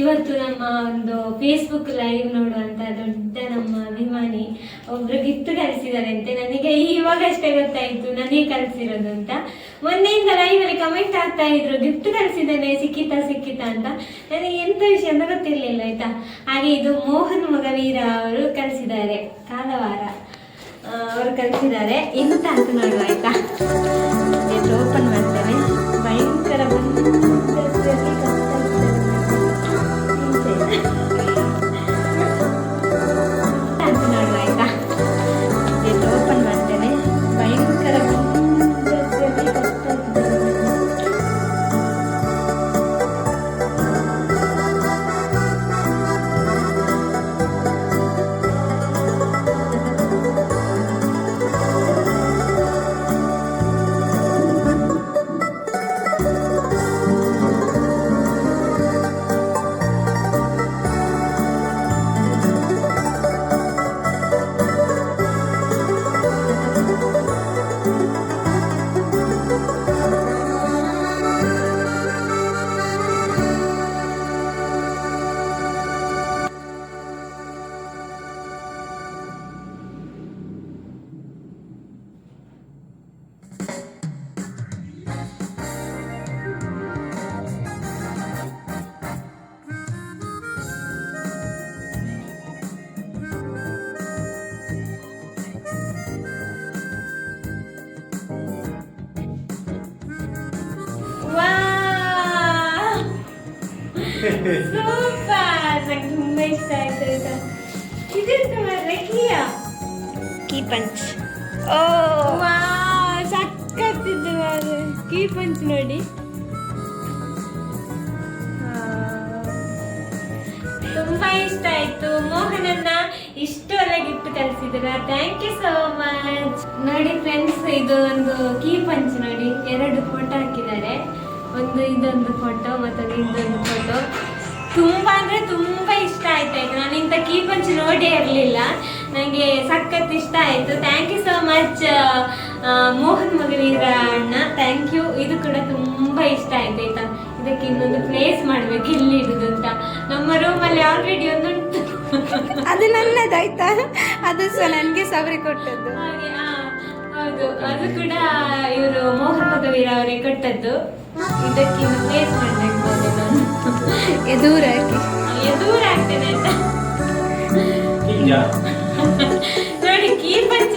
ಇವತ್ತು ನಮ್ಮ ಒಂದು ಫೇಸ್ಬುಕ್ ಲೈವ್ ನೋಡುವಂತ ದೊಡ್ಡ ನಮ್ಮ ಅಭಿಮಾನಿ ಒಬ್ರು ಗಿಫ್ಟ್ ಕಳಿಸಿದ್ದಾರೆ ಅಂತೆ. ನನಗೆ ಇವಾಗಷ್ಟೇ ಗೊತ್ತಾಯ್ತು ನನಗೆ ಕಳಿಸಿರೋದು ಅಂತ. ಮೊನ್ನೆಯಿಂದ ಲೈವ್ ಅಲ್ಲಿ ಕಮೆಂಟ್ ಆಗ್ತಾ ಇದ್ರು, ಗಿಫ್ಟ್ ಕಳಿಸಿದ್ದಾನೆ ಸಿಕ್ಕಿತಾ ಅಂತ. ನನಗೆ ಎಂತ ವಿಷಯ ಅಂತ ಗೊತ್ತಿರ್ಲಿಲ್ಲ ಆಯ್ತಾ. ಹಾಗೆ ಇದು ಮೋಹನ್ ಮೊಗವೀರ ಅವರು ಕಳಿಸಿದ್ದಾರೆ, ಕಾಲವಾರ ಅವರು ಕಳಿಸಿದ್ದಾರೆ. ಎಂತ ಅಂತ ನೋಡುವ ಆಯ್ತಾ. ಓಪನ್ ಮಾಡ್ತೇನೆ. ಭಯಂಕರ ಅಂತ ನೋಡುವ ಆಯ್ತಾ. ಓಪನ್ ಮಾಡ್ತೇನೆ. ಭಯಂಕರ ಸೂಪರ್. ನಂಗೆ ತುಂಬಾ ಇಷ್ಟ ಆಯ್ತು. ಇದೆಂತ ಮಾರ್ರೆ, ಕೀ ಪಂಚ್. ಓ ಸಕ್ಕತ್ತಿದ್ದು ಮಾರ್ರೆ ಕೀ ಪಂಚ್ ನೋಡಿ. ತುಂಬಾ ಇಷ್ಟ ಆಯ್ತು. ಮೋಹನನ್ನ ಇಷ್ಟೆಲ್ಲ ಗಿಫ್ಟ್ ಕಳಿಸಿದ್ರ, ಥ್ಯಾಂಕ್ ಯು ಸೋ ಮಚ್. ನೋಡಿ ಫ್ರೆಂಡ್ಸ್, ಇದು ಒಂದು ಕೀ ಪಂಚ್ ನೋಡಿ, 2 ಫೋಟೋ ಹಾಕಿದ್ದಾರೆ. ಒಂದು ಇದೊಂದು ಫೋಟೋ ಮತ್ತೊಂದು ಇದೊಂದು ಫೋಟೋ. ತುಂಬಾ ಅಂದ್ರೆ ತುಂಬಾ ಇಷ್ಟ ಆಯ್ತು. ನಾನು ಇಂಥ ಕೀ ಪಂಚ್ ನೋಡೇ ಇರಲಿಲ್ಲ. ನನಗೆ ಸಖತ್ ಇಷ್ಟ ಆಯ್ತು. Thank you so much Mohan Mogaveera ಅಣ್ಣ, ಥ್ಯಾಂಕ್ ಯು. ಇದು ಕೂಡ ತುಂಬಾ ಇಷ್ಟ ಆಯ್ತು ಆಯ್ತಾ. ಇದಕ್ಕೆ ಇನ್ನೊಂದು ಪ್ಲೇಸ್ ಮಾಡ್ಬೇಕು ಎಲ್ಲಿ ಇಡುದು ಅಂತ. ನಮ್ಮ ರೂಮಲ್ಲಿ ಆಲ್ರೆಡಿ ಒಂದುಂಟು, ಅದು ನನ್ನದಾಯ್ತಾ. ಅದು ಸಹ ನನಗೆ ಸವರಿ ಕೊಟ್ಟದ್ದು. ಹಾಗೆ ಹೌದು, ಅದು ಕೂಡ ಇವರು ಮೋಹನ್ ಮೊಗವೀರ ಅವರೇ ಕೊಟ್ಟದ್ದು. ಇದಕ್ಕೆ ಇನ್ನು ಪ್ಲೇಸ್ ಮಾಡ್ಬೇಕು. ನಾನು ಎದೂರ ಹಾಕ್ತೇನೆ ಆಯ್ತಾ. ನೋಡಿ ಕೀ ಪಂಚ್